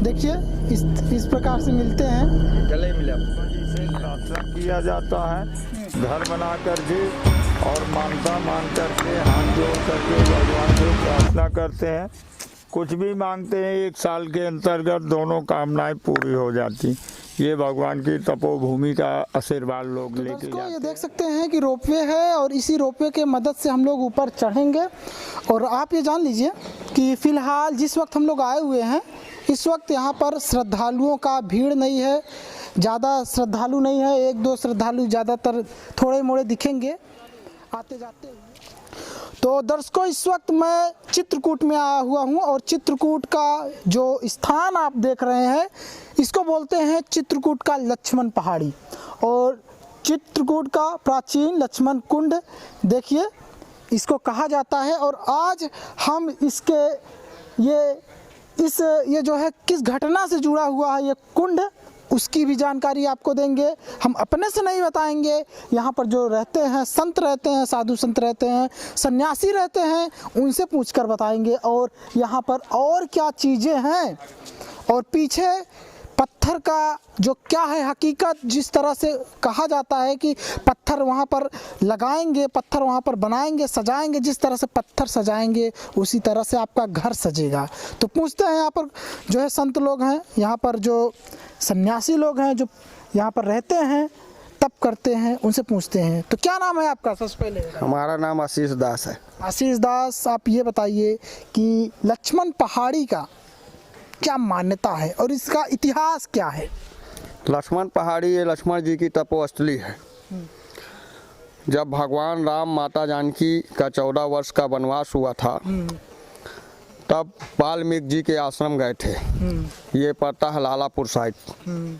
देखिए इस प्रकार से मिलते हैं। गले मिला से प्रार्थना किया जाता है, घर बनाकर जी, और मानता मान करके हाथ जोड़ करके भगवान से प्रार्थना करते हैं। कुछ भी मांगते हैं, 1 साल के अंतर्गत दोनों कामनाएं पूरी हो जाती। ये भगवान की तपोभूमि का आशीर्वाद लोग तो लेके दोस्तों जाते ये देख सकते हैं कि रोपवे है और इसी रोपवे के मदद से हम लोग ऊपर चढ़ेंगे। और आप ये जान लीजिए कि फ़िलहाल जिस वक्त हम लोग आए हुए हैं, इस वक्त यहाँ पर श्रद्धालुओं का भीड़ नहीं है, ज़्यादा श्रद्धालु नहीं है। 1-2 श्रद्धालु ज़्यादातर थोड़े मोड़े दिखेंगे आते जाते हुए। तो दर्शकों, इस वक्त मैं चित्रकूट में आया हुआ हूँ और चित्रकूट का जो स्थान आप देख रहे हैं, इसको बोलते हैं चित्रकूट का लक्ष्मण पहाड़ी और चित्रकूट का प्राचीन लक्ष्मण कुंड देखिए इसको कहा जाता है। और आज हम इसके ये जो है किस घटना से जुड़ा हुआ है ये कुंड, उसकी भी जानकारी आपको देंगे। हम अपने से नहीं बताएंगे, यहाँ पर जो रहते हैं संत रहते हैं, साधु संत रहते हैं, सन्यासी रहते हैं, उनसे पूछकर बताएंगे। और यहाँ पर और क्या चीज़ें हैं और पीछे पत्थर का जो क्या है हकीकत, जिस तरह से कहा जाता है कि पत्थर वहाँ पर लगाएंगे, पत्थर वहाँ पर बनाएंगे, सजाएंगे, जिस तरह से पत्थर सजाएंगे उसी तरह से आपका घर सजेगा। तो पूछते हैं यहाँ पर जो है संत लोग हैं, यहाँ पर जो सन्यासी लोग हैं जो यहाँ पर रहते हैं तप करते हैं, उनसे पूछते हैं। तो क्या नाम है आपका? सबसे पहले हमारा नाम आशीष दास है। आशीष दास, आप ये बताइए कि लक्ष्मण पहाड़ी का क्या मान्यता है और इसका इतिहास क्या है? लक्ष्मण पहाड़ी ये लक्ष्मण जी की तपोस्थली है। जब भगवान राम माता जानकी का 14 वर्ष का वनवास हुआ था, तब वाल्मीकि जी के आश्रम गए थे। ये पड़ता है लालापुर साइड,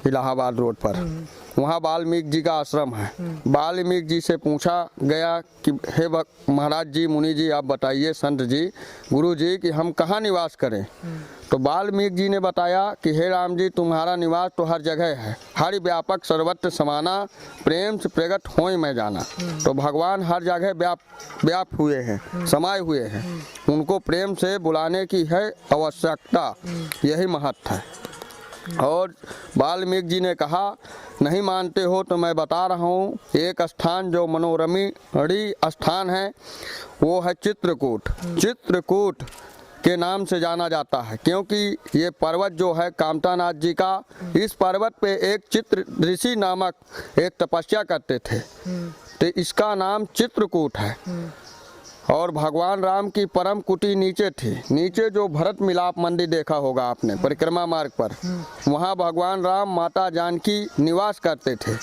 इलाहाबाद रोड पर। वहाँ वाल्मीकि जी का आश्रम है। वाल्मीकि जी से पूछा गया कि हे महाराज जी, मुनि जी, आप बताइए, संत जी, गुरु जी, कि हम कहाँ निवास करें? तो वाल्मीकि जी ने बताया कि हे राम जी, तुम्हारा निवास तो हर जगह है, हरि व्यापक सर्वत्र समाना, प्रेम से प्रकट होय मैं जाना। तो भगवान हर जगह व्याप हुए हैं, समाये हुए हैं, उनको प्रेम से बुलाने की है आवश्यकता, यही महत्व है। और वाल्मीकि जी ने कहा, नहीं मानते हो तो मैं बता रहा हूँ, एक स्थान जो मनोरमी स्थान है वो है चित्रकूट। चित्रकूट के नाम से जाना जाता है क्योंकि ये पर्वत जो है कामतानाथ जी का, इस पर्वत पे एक चित्र ऋषि नामक एक तपस्या करते थे, तो इसका नाम चित्रकूट है। और भगवान राम की परम कुटी नीचे थी। नीचे जो भरत मिलाप मंदिर देखा होगा आपने परिक्रमा मार्ग पर, वहाँ भगवान राम माता जानकी निवास करते थे।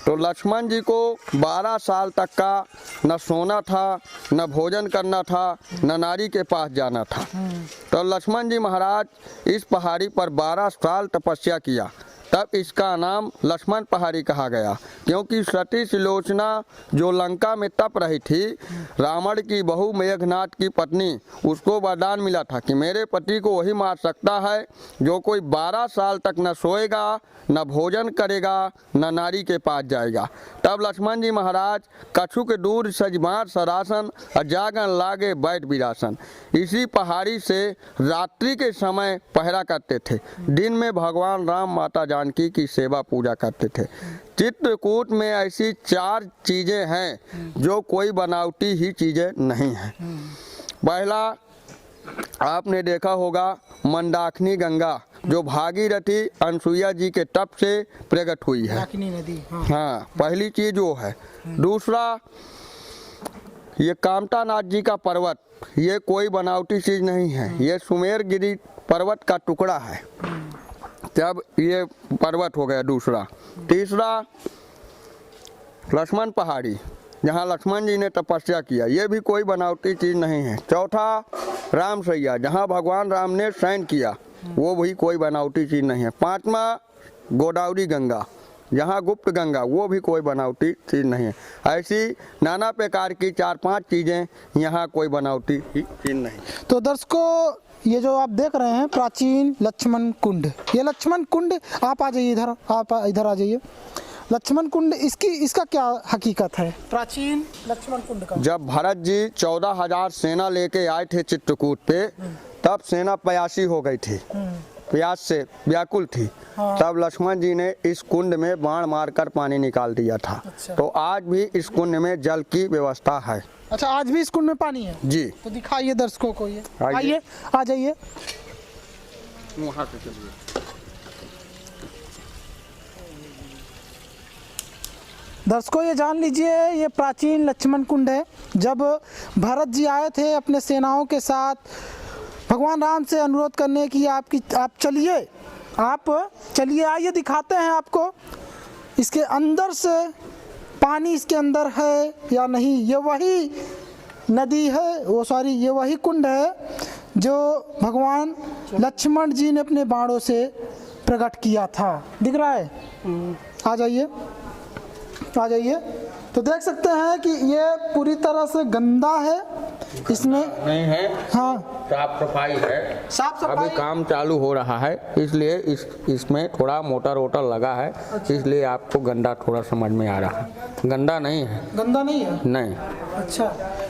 तो लक्ष्मण जी को 12 साल तक का न सोना था, न भोजन करना था, न नारी के पास जाना था। तो लक्ष्मण जी महाराज इस पहाड़ी पर 12 साल तपस्या किया, तब इसका नाम लक्ष्मण पहाड़ी कहा गया। क्योंकि सती सुलोचना जो लंका में तप रही थी, रावण की बहू मेघनाथ की पत्नी, उसको वरदान मिला था कि मेरे पति को वही मार सकता है जो कोई 12 साल तक न सोएगा, न भोजन करेगा, न नारी के पास जाएगा। तब लक्ष्मण जी महाराज कछु के दूर सजमार सरासन और जागन लागे बैठ विरासन, इसी पहाड़ी से रात्रि के समय पहरा करते थे, दिन में भगवान राम माता जानकी की सेवा पूजा करते थे। चित्रकूट में ऐसी 4 चीज़ें हैं जो कोई बनावटी ही चीज़ें नहीं हैं। पहला आपने देखा होगा मंदाकिनी गंगा, जो भागीरथी अनसुईया जी के तप से प्रकट हुई है। नदी, हाँ, पहली चीज वो है। दूसरा, ये कामतानाथ जी का पर्वत, ये कोई बनावटी चीज नहीं है, ये सुमेरगिरी पर्वत का टुकड़ा है। तब ये पर्वत हो गया दूसरा। तीसरा, लक्ष्मण पहाड़ी, जहाँ लक्ष्मण जी ने तपस्या किया, ये भी कोई बनावटी चीज नहीं है। चौथा, रामसैया, जहाँ भगवान राम ने शयन किया, वो भी कोई बनावटी चीज नहीं है। पांचवा, गोदावरी गंगा, जहाँ गुप्त गंगा, वो भी कोई बनावटी चीज नहीं है। ऐसी नाना प्रकार की 4-5 चीजें, यहाँ कोई बनावटी चीज नहीं। तो दर्शकों, ये जो आप देख रहे हैं प्राचीन लक्ष्मण कुंड, ये लक्ष्मण कुंड, आप आ जाइए इधर, आप इधर आ जाइए। लक्ष्मण कुंड, इसका क्या हकीकत है प्राचीन लक्ष्मण कुंड का? जब भरत जी 14,000 सेना लेके आए थे चित्रकूट पे, तब सेना 82 हो गई थी। प्यास से व्याकुल थी, तब लक्ष्मण जी ने इस कुंड में बाण मारकर पानी निकाल दिया था। तो आज भी इस कुंड में जल की व्यवस्था है। अच्छा, आज भी इस कुंड में पानी है जी। तो दिखाइए दर्शकों को, ये आइए। आइए, आ जाइए। वहाँ से चलिए। दर्शकों ये जान लीजिए, ये प्राचीन लक्ष्मण कुंड है। जब भरत जी आए थे अपने सेनाओं के साथ भगवान राम से अनुरोध करने की आप चलिए आइए दिखाते हैं आपको इसके अंदर से पानी इसके अंदर है या नहीं। ये वही नदी है, ये वही कुंड है जो भगवान लक्ष्मण जी ने अपने बाणों से प्रकट किया था। दिख रहा है? आ जाइए, आ जाइए। तो देख सकते हैं कि ये पूरी तरह से गंदा है, इसमें नहीं है। हाँ, साफ सफाई है। साफ सफाई अभी काम चालू हो रहा है, इसलिए इसमें थोड़ा मोटर वोटर लगा है। इसलिए आपको गंदा थोड़ा समझ में आ रहा है। गंदा नहीं है। गंदा नहीं है? नहीं। अच्छा,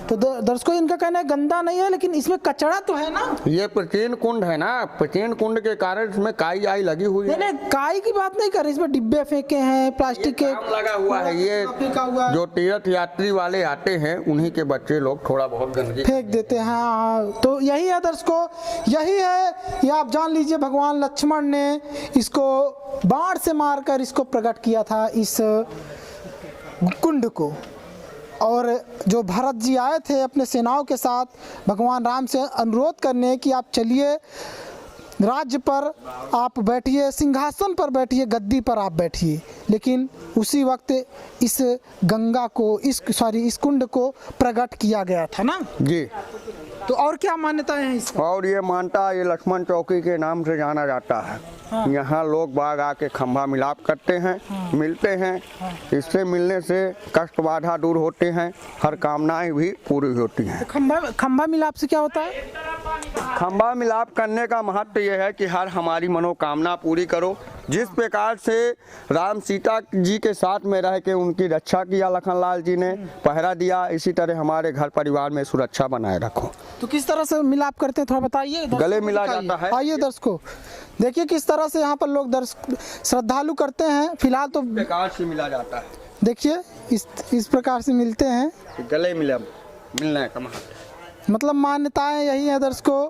तो दर्शकों इनका कहना है गंदा नहीं है, लेकिन इसमें कचरा तो है ना। ये प्राचीन कुंड है ना, प्राचीन कुंड के कारण इसमें काई आई लगी हुई है। नहीं, काई की बात नहीं कर रहे, इसमें डिब्बे फेंके हैं, प्लास्टिक के काम लगा हुआ है। ये फेंका हुआ है, जो तीर्थ यात्री वाले आते हैं उन्हीं के बच्चे लोग थोड़ा बहुत गंदगी फेंक देते हैं। हाँ, तो यही है दर्शकों, यही है। ये आप जान लीजिए, भगवान लक्ष्मण ने इसको बाण से मारकर इसको प्रकट किया था, इस कुंड को। और जो भरत जी आए थे अपने सेनाओं के साथ भगवान राम से अनुरोध करने कि आप चलिए राज्य पर आप बैठिए, सिंहासन पर बैठिए, गद्दी पर आप बैठिए, लेकिन उसी वक्त इस गंगा को इस कुंड को प्रकट किया गया था ना जी। तो और क्या मान्यताएं हैं इसकी? और ये मानता ये लक्ष्मण चौकी के नाम से जाना जाता है। हाँ। यहाँ लोग बाग आके खंभा मिलाप करते हैं। हाँ। मिलते हैं। हाँ। इससे मिलने से कष्ट बाधा दूर होते हैं, हर कामनाएं भी पूरी होती हैं। तो खंभा मिलाप से क्या होता है? खंभा मिलाप करने का महत्व यह है कि हर हमारी मनोकामना पूरी करो। जिस प्रकार से राम सीता जी के साथ में रह के उनकी रक्षा किया लखनलाल जी ने, पहरा दिया, इसी तरह हमारे घर परिवार में सुरक्षा बनाए रखो। तो किस तरह से मिलाप करते हैं थोड़ा बताइए। गले मिला जाता है। आइए दर्शकों, देखिए किस तरह से यहाँ पर लोग श्रद्धालु करते हैं। फिलहाल तो प्रकार से मिला जाता है। देखिए इस प्रकार से मिलते हैं। गले मिलने का महत्व, मतलब मान्यताएं यही है दर्शकों।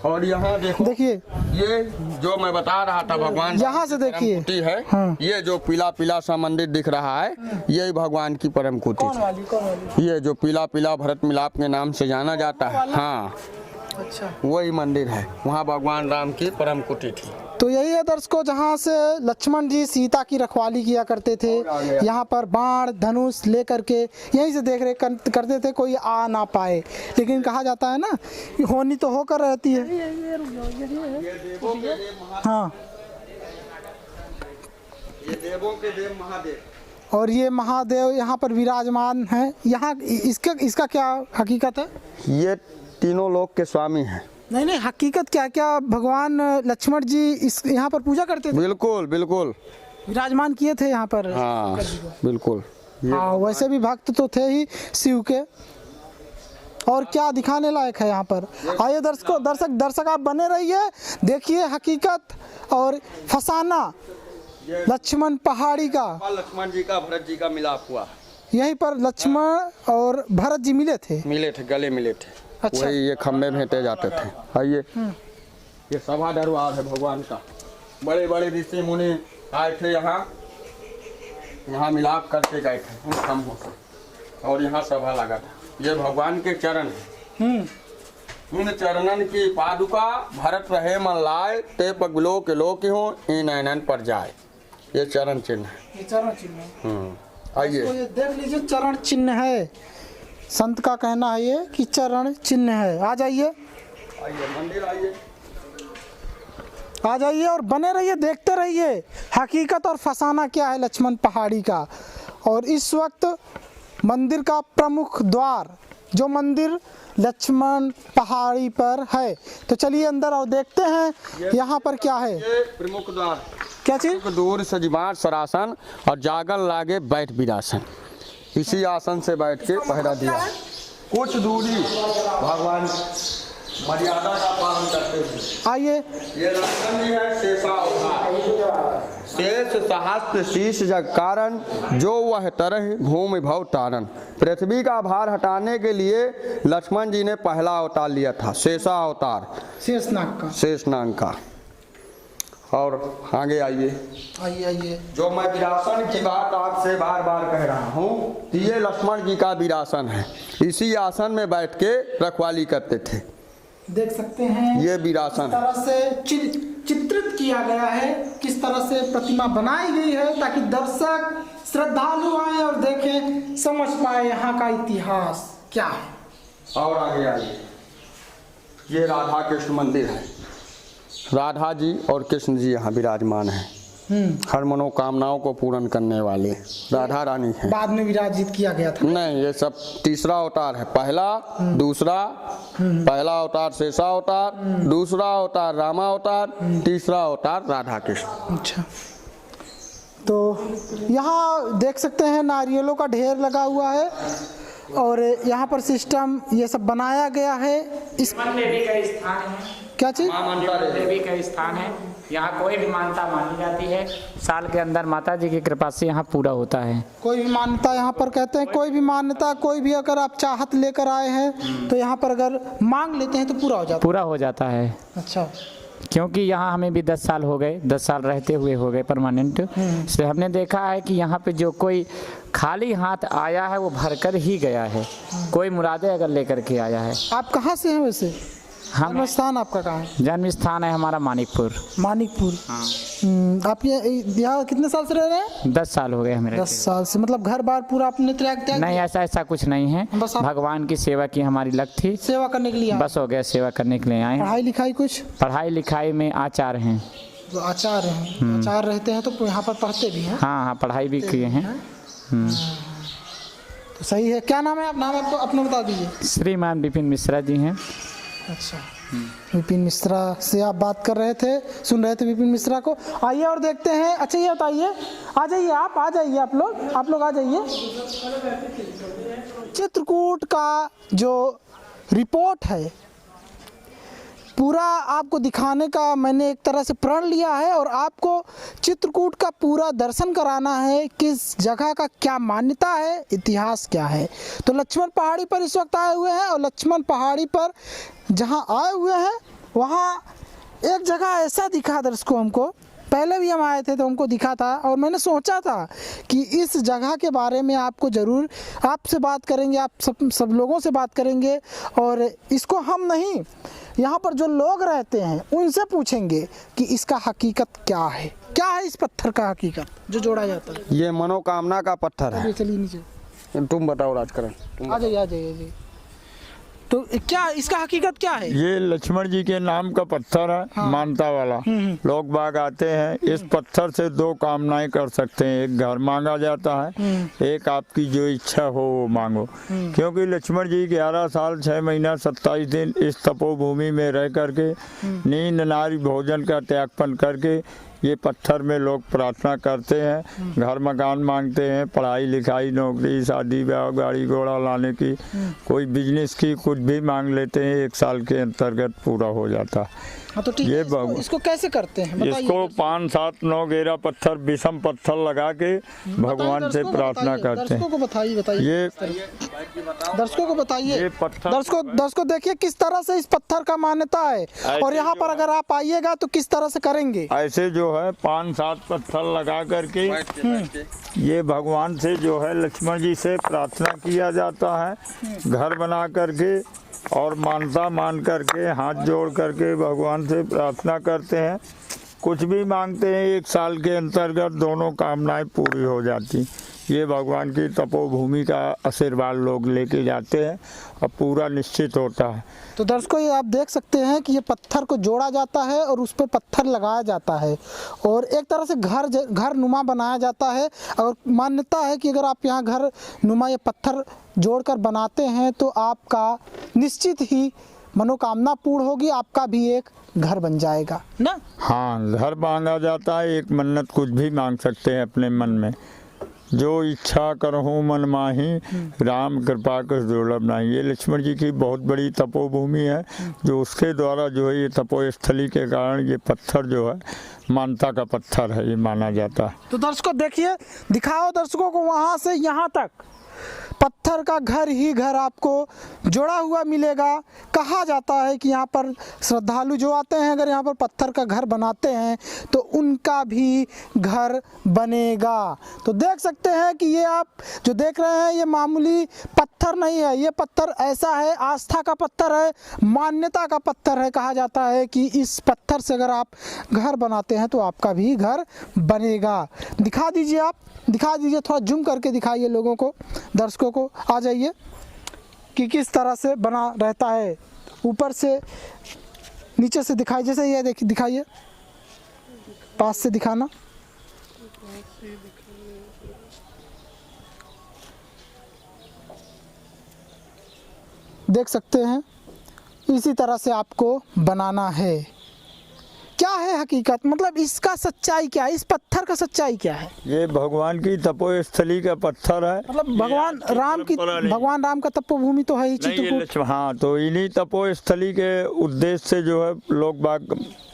और यहाँ देखिए, ये जो मैं बता रहा था भगवान, यहाँ से देखिए कुटी है। हाँ। ये जो पीला पीला सा मंदिर दिख रहा है, यही भगवान की परम कुटी कौन वाली? ये जो पीला पीला भरत मिलाप के नाम से जाना जाता है। हाँ, अच्छा, वही मंदिर है, वहाँ भगवान राम की परम कुटी थी। तो यही है दर्शकों, जहाँ से लक्ष्मण जी सीता की रखवाली किया करते थे। यहाँ पर बाण धनुष लेकर के यहीं से देख रेख करते थे, कोई आ ना पाए। लेकिन कहा जाता है ना कि होनी तो होकर रहती है। हाँ, ये देवों के देव महादेव। और ये महादेव यहाँ पर विराजमान है। यहाँ इसका क्या हकीकत है? ये तीनों लोक के स्वामी हैं। नहीं, हकीकत क्या भगवान लक्ष्मण जी इस यहाँ पर पूजा करते थे? बिल्कुल बिल्कुल विराजमान किए थे यहाँ पर। हाँ बिल्कुल। हाँ, वैसे भी भक्त तो थे ही शिव के। और क्या दिखाने लायक है यहाँ पर। आइए दर्शक आप बने रहिए, देखिए हकीकत और फसाना लक्ष्मण पहाड़ी का। लक्ष्मण जी का भरत जी का मिलाप हुआ, यहीं पर लक्ष्मण और भरत जी मिले थे, गले मिले थे। अच्छा। वही ये खम्भे भेंटे जाते थे। आइए, ये सभा दरबार है भगवान का। बड़े बड़े ऋषि मुनि आए थे यहाँ मिलाप करके गए थे उन खम्भों से, और यहाँ सभा लगा था। ये भगवान के चरण है। उन चरणन की पादुका भरत रहे मन लाए, ते पगलो के लो की हो इन नैनन पर जाए। ये चरण चिन्ह है। ये चरण चिन्ह। आइए, तो ये देख लीजिए, चरण चिन्ह है। संत का कहना है ये कि चरण चिन्ह है। आ जाइए, मंदिर आइए, आ जाइए और बने रहिए, देखते रहिए हकीकत और फसाना क्या है लक्ष्मण पहाड़ी का। और इस वक्त मंदिर का प्रमुख द्वार, जो मंदिर लक्ष्मण पहाड़ी पर है, तो चलिए अंदर और देखते हैं यहाँ पर क्या है। ये प्रमुख द्वार, क्या चीज? दूर सजीवार सरासन और जागल लागे बैठ विरासन। इसी आसन से बैठ के पहरा दिया। कुछ दूरी भगवान मर्यादा का पालन करते थे। आइए, ये लक्षण जी है शेषा अवतार। शेष सहस्त्र शीश जग कारण, जो वह तरह भूमि भव तारण। पृथ्वी का भार हटाने के लिए लक्ष्मण जी ने पहला अवतार लिया था, शेषा अवतार, शेषनाग का। शेषनाग का। और आगे आइए, आइए आइए, जो मैं विरासन की बात आपसे बार बार कह रहा हूँ, ये लक्ष्मण जी का विरासन है। इसी आसन में बैठ के रखवाली करते थे। देख सकते हैं ये विरासन किस तरह से चित्रित किया गया है, किस तरह से प्रतिमा बनाई गई है, ताकि दर्शक श्रद्धालु आए और देखें, समझ पाए यहाँ का इतिहास क्या है। और आगे आइए, ये राधा कृष्ण मंदिर है। राधा जी और कृष्ण जी यहाँ विराजमान हैं। हर मनोकामनाओं को पूर्ण करने वाले राधा रानी हैं। बाद में विराजित किया गया था। नहीं, ये सब तीसरा अवतार है। पहला, दूसरा, पहला अवतार शेषा अवतार, दूसरा अवतार रामा अवतार, तीसरा अवतार राधा कृष्ण। अच्छा, तो यहाँ देख सकते हैं नारियलों का ढेर लगा हुआ है और यहाँ पर सिस्टम ये सब बनाया गया है। इस देवी का स्थान है। क्या चीज? देवी का स्थान है। यहाँ कोई भी मान्यता मानी जाती है, साल के अंदर माता जी की कृपा से यहाँ पूरा होता है। कोई भी मान्यता यहाँ पर कहते हैं, कोई भी मान्यता, कोई भी अगर आप चाहत लेकर आए हैं तो यहाँ पर अगर मांग लेते हैं तो पूरा हो जाता है। पूरा हो जाता है। अच्छा, क्योंकि यहाँ हमें भी 10 साल हो गए, 10 साल रहते हुए हो गए परमानेंट। से हमने देखा है कि यहाँ पे जो कोई खाली हाथ आया है वो भरकर ही गया है, कोई मुरादें अगर लेकर के आया है। आप कहाँ से हैं वैसे? हम जन्म स्थान आपका कहाँ है? जन्म स्थान है हमारा मानिकपुर। मानिकपुर। आप ये यहाँ कितने साल से रह रहे हैं? 10 साल हो गए हमें। 10 साल से। मतलब घर बार पूरा अपने त्याग नहीं, ऐसा कुछ नहीं है। बस आप भगवान की सेवा की हमारी लग थी, सेवा करने के लिए आए? बस हो गया, सेवा करने के लिए आए हैं। पढ़ाई लिखाई कुछ? पढ़ाई लिखाई में आचार्य हैं। तो आचार्य हैं। आचार्य रहते हैं तो यहाँ पर पढ़ते भी हैं? हाँ, पढ़ाई भी किए हैं। तो सही है। क्या नाम है? आप नाम आपको अपना बता दीजिए। श्रीमान विपिन मिश्रा जी हैं। अच्छा, विपिन मिश्रा से आप बात कर रहे थे, सुन रहे थे विपिन मिश्रा को। आइए और देखते हैं। अच्छा, ये बताइए, आ जाइए, आप आ जाइए, आप लोग आ जाइए। चित्रकूट का जो रिपोर्ट है पूरा आपको दिखाने का मैंने एक तरह से प्रण लिया है और आपको चित्रकूट का पूरा दर्शन कराना है, किस जगह का क्या मान्यता है, इतिहास क्या है। तो लक्ष्मण पहाड़ी पर इस वक्त आए हुए हैं और लक्ष्मण पहाड़ी पर जहां आए हुए हैं वहां एक जगह ऐसा दिखा दर्शकों हमको, पहले भी हम आए थे तो हमको दिखा था और मैंने सोचा था कि इस जगह के बारे में आपको ज़रूर आपसे बात करेंगे, आप सब लोगों से बात करेंगे और इसको हम नहीं, यहाँ पर जो लोग रहते हैं उनसे पूछेंगे कि इसका हकीकत क्या है इस पत्थर का हकीकत जो जोड़ा जाता है। ये मनोकामना का पत्थर है। चलिए नीचे। तुम बताओ राजकरण। आ जाइए। तो क्या इसका हकीकत क्या है? ये लक्ष्मण जी के नाम का पत्थर है। हाँ। मानता वाला लोग बाग आते हैं, इस पत्थर से 2 कामनाएं कर सकते हैं। एक घर मांगा जाता है, एक आपकी जो इच्छा हो वो मांगो। क्योंकि लक्ष्मण जी 11 साल 6 महीना 27 दिन इस तपोभूमि में रह करके नींद नारी भोजन का त्यागपन करके ये पत्थर में लोग प्रार्थना करते हैं, घर मकान मांगते हैं, पढ़ाई लिखाई, नौकरी, शादी ब्याह, गाड़ी घोड़ा लाने की, कोई बिजनेस की, कुछ भी मांग लेते हैं, 1 साल के अंतर्गत पूरा हो जाता है। हाँ, तो ठीक है। इसको कैसे करते हैं बताइए? इसको 5, 7, 9 घेरा पत्थर, विषम पत्थर लगा के भगवान से प्रार्थना करते हैं। दर्शकों को बताइए। ये दर्शकों को बताइए। ये पत्थर दर्शकों देखिए किस तरह से इस पत्थर का मान्यता है और यहाँ पर अगर आप आइएगा तो किस तरह से करेंगे। ऐसे जो है 5-7 पत्थर लगा करके ये भगवान से जो है लक्ष्मण जी से प्रार्थना किया जाता है, घर बना करके और मानता मान करके हाथ जोड़ करके भगवान से प्रार्थना करते हैं। कुछ भी मांगते हैं, 1 साल के अंतर्गत दोनों कामनाएं पूरी हो जाती। ये भगवान की तपोभूमि का आशीर्वाद लोग लेके जाते हैं और पूरा निश्चित होता है। तो दर्शकों ये आप देख सकते हैं कि ये पत्थर को जोड़ा जाता है और उस पर पत्थर लगाया जाता है और एक तरह से घर नुमा बनाया जाता है। और मान्यता है कि अगर आप यहाँ घर नुमा ये पत्थर जोड़कर बनाते हैं तो आपका निश्चित ही मनोकामना पूर्ण होगी, आपका भी एक घर बन जाएगा ना। हाँ, घर मांगा जाता है, एक मन्नत कुछ भी मांग सकते हैं अपने मन में। जो इच्छा करहूँ मन माही, राम कृपा कर दुर्लभ नहीं। ये लक्ष्मण जी की बहुत बड़ी तपोभूमि है, जो उसके द्वारा जो है ये तपोस्थली के कारण ये पत्थर जो है मानता का पत्थर है, ये माना जाता है। तो दर्शकों देखिए, दिखाओ दर्शकों को वहाँ से यहाँ तक पत्थर का घर ही घर आपको जोड़ा हुआ मिलेगा। कहा जाता है कि यहाँ पर श्रद्धालु जो आते हैं, अगर यहाँ पर पत्थर का घर बनाते हैं तो उनका भी घर बनेगा। तो देख सकते हैं कि ये आप जो देख रहे हैं ये मामूली पत्थर नहीं है, ये पत्थर ऐसा है, आस्था का पत्थर है, मान्यता का पत्थर है। कहा जाता है कि इस पत्थर से अगर आप घर बनाते हैं तो आपका भी घर बनेगा। दिखा दीजिए, आप दिखा दीजिए, थोड़ा जूम करके दिखाइए लोगों को, दर्शकों को। आ जाइए कि किस तरह से बना रहता है, ऊपर से नीचे से दिखाइए। जैसे ये देखिए, दिखाइए, पास से दिखाना। देख सकते हैं, इसी तरह से आपको बनाना है। क्या है हकीकत, मतलब इसका सच्चाई क्या है, इस पत्थर का सच्चाई क्या है? ये भगवान की तपोस्थली का पत्थर है। मतलब भगवान राम का तपोभूमि तो है ही चित्रकूट। हाँ, तो इन्हीं तपोस्थली के उद्देश्य से जो है लोग बाग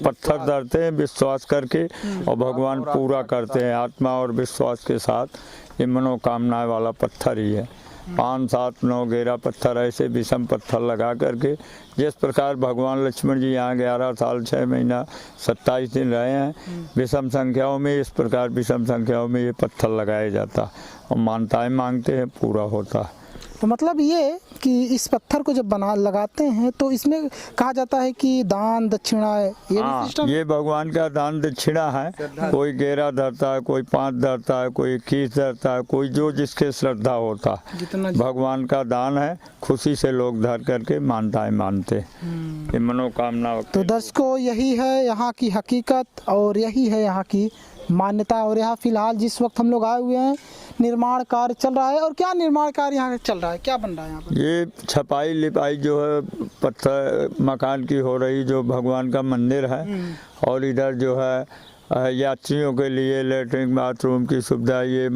पत्थर धरते हैं विश्वास करके, और भगवान पूरा करते हैं आत्मा और विश्वास के साथ। ये मनोकामना वाला पत्थर ही है। 5, 7, 9 घेरा पत्थर ऐसे विषम पत्थर लगा करके, जिस प्रकार भगवान लक्ष्मण जी यहाँ 11 साल 6 महीना 27 दिन रहे हैं, विषम संख्याओं में, इस प्रकार विषम संख्याओं में ये पत्थर लगाया जाता और मानताएं मांगते हैं, पूरा होता है। तो मतलब ये कि इस पत्थर को जब लगाते हैं तो इसमें कहा जाता है कि दान दक्षिणा है, ये भी सिस्टम? ये भगवान का दान दक्षिणा है। कोई 11 धरता है, कोई 5 धरता है, कोई 21 धरता है, कोई जो जिसके श्रद्धा होता है। भगवान का दान है, खुशी से लोग धर करके मानताएं मानते, ये मनोकामना। तो दर्शकों, यही है यहाँ की हकीकत और यही है यहाँ की मान्यता। और यहाँ फिलहाल जिस वक्त हम लोग आए हुए हैं, निर्माण कार्य चल रहा है। और क्या निर्माण कार्य यहाँ चल रहा है, क्या बन रहा है यहाँ पर? ये छपाई लिपाई जो है पत्थर मकान की हो रही, जो भगवान का मंदिर है। और इधर जो है यात्रियों के लिए लेटरिन बाथरूम की सुविधा, ये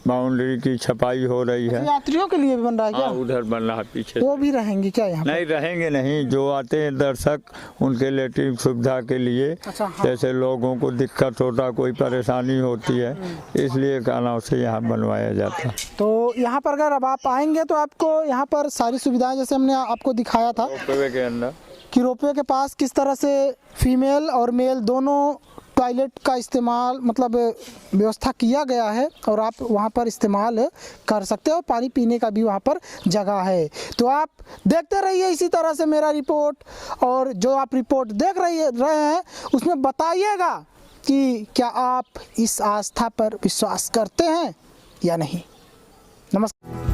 बाउंड्री की छपाई हो रही है। यात्रियों के लिए भी बन रहा है क्या? उधर बन रहा है पीछे। वो भी रहेंगे क्या यहाँ? नहीं रहेंगे नहीं, जो आते हैं दर्शक उनके लेटरिन सुविधा के लिए। अच्छा, हाँ। जैसे लोगों को दिक्कत होता, कोई परेशानी होती है, इसलिए कारणों से यहाँ बनवाया जाता है। तो यहाँ पर अगर अब आप आएंगे तो आपको यहाँ पर सारी सुविधाएं, जैसे हमने आपको दिखाया था रोपवे के अंदर, कि रोपवे के पास किस तरह से फीमेल और मेल दोनों टॉयलेट का इस्तेमाल, मतलब व्यवस्था किया गया है, और आप वहाँ पर इस्तेमाल कर सकते हो। पानी पीने का भी वहाँ पर जगह है। तो आप देखते रहिए इसी तरह से मेरा रिपोर्ट, और जो आप रिपोर्ट देख रहे हैं उसमें बताइएगा कि क्या आप इस आस्था पर विश्वास करते हैं या नहीं। नमस्कार।